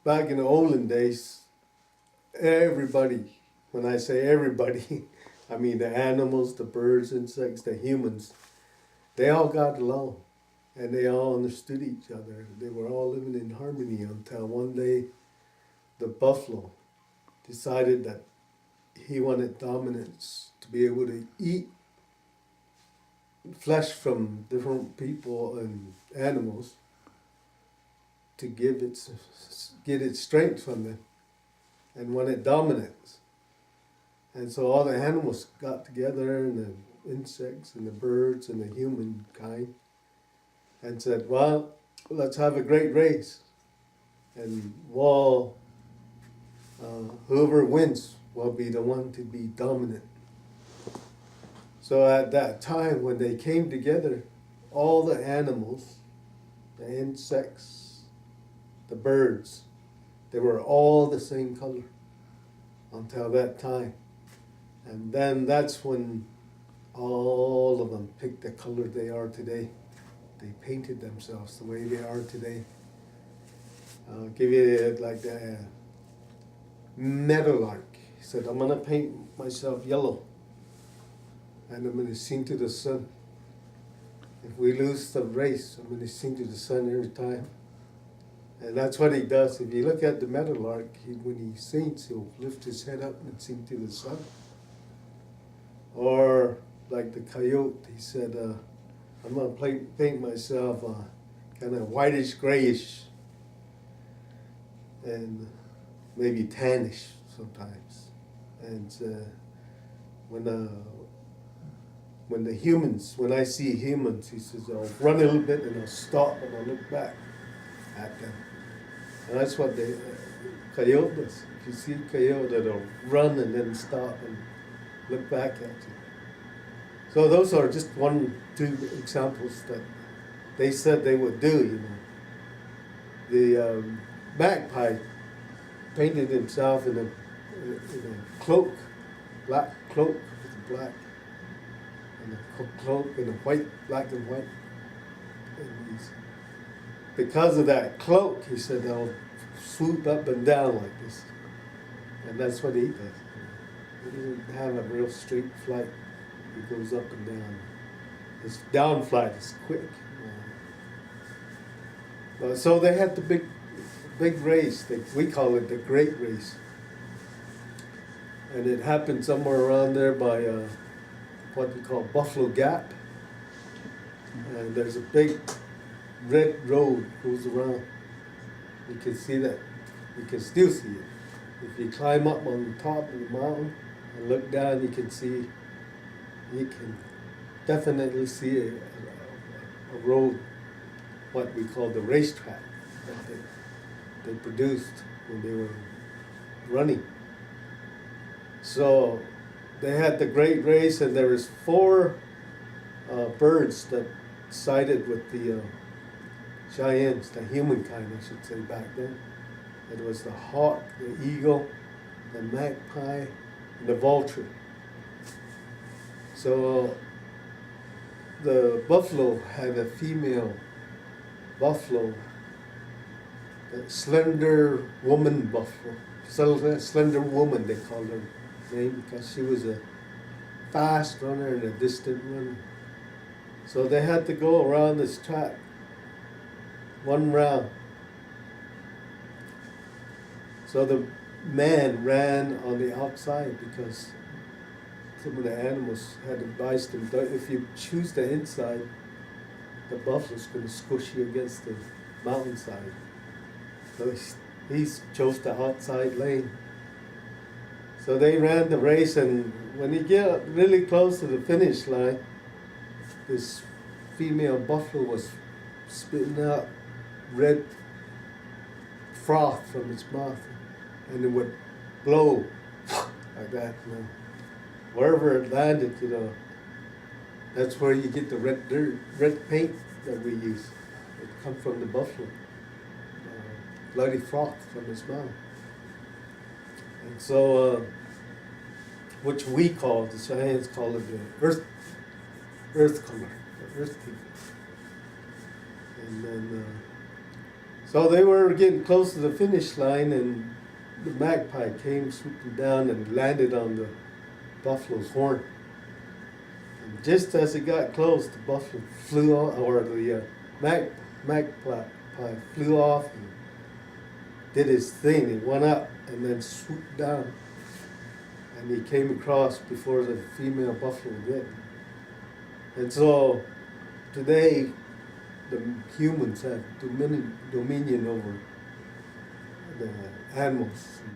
back in the olden days, everybody, when I say everybody, I mean the animals, the birds, insects, the humans, they all got along and they all understood each other. They were all living in harmony until one day the buffalo decided that he wanted dominance to be able to eat flesh from different people and animals to get its strength from them and wanted dominance. And so all the animals got together, and the insects and the birds and the humankind, and said, well, let's have a great race. And whoever wins will be the one to be dominant. So at that time, when they came together, all the animals, the insects, the birds, they were all the same color until that time. And then that's when all of them picked the color they are today. They painted themselves the way they are today. I'll give you like the meadowlark. He said, I'm going to paint myself yellow, and I'm going to sing to the sun. If we lose the race, I'm going to sing to the sun every time. And that's what he does. If you look at the meadowlark, when he sings, he'll lift his head up and sing to the sun. Or like the coyote, he said, I'm going to paint myself kind of whitish, grayish, and maybe tannish sometimes. And when I see humans, he says, I'll run a little bit and I'll stop and I'll look back at them. And that's what the coyote does. If you see a coyote, it'll run and then stop and look back at you. So those are just 1-2 examples that they said they would do, The magpie painted himself in a cloak, black cloak with black, and a cloak and a white, black and white. And because of that cloak, he said, they'll swoop up and down like this. And that's what he does. He doesn't have a real straight flight. He goes up and down. His down flight is quick. So they had the big race. We call it the Great Race. And it happened somewhere around there by what we call Buffalo Gap. And there's a big red road goes around. You can see that. You can still see it. If you climb up on the top of the mountain and look down, you can definitely see a road, what we call the racetrack, that they produced when they were running. So they had the great race, and there was 4 birds that sided with the Cheyennes, the humankind, I should say, back then. It was the hawk, the eagle, the magpie, and the vulture. So the buffalo had a female buffalo, a slender woman buffalo. Slender woman, they called her name, because she was a fast runner and a distant runner. So they had to go around this track, 1 round. So the man ran on the outside because some of the animals had advised him, if you choose the inside, the buffalo's going to squish you against the mountainside. So he chose the outside lane. So they ran the race, and when you get really close to the finish line, this female buffalo was spitting out red froth from its mouth, and it would blow like that. Wherever it landed, that's where you get the red paint that we use. It comes from the buffalo. Bloody froth from its mouth. And so, which we call, the Cheyennes call it the earth color, the earth people. And then, So they were getting close to the finish line, and the magpie came swooping down and landed on the buffalo's horn. And just as it got close, the buffalo flew off, or the magpie flew off and did his thing. He went up and then swooped down, and he came across before the female buffalo did. And so today, the humans have dominion over the animals.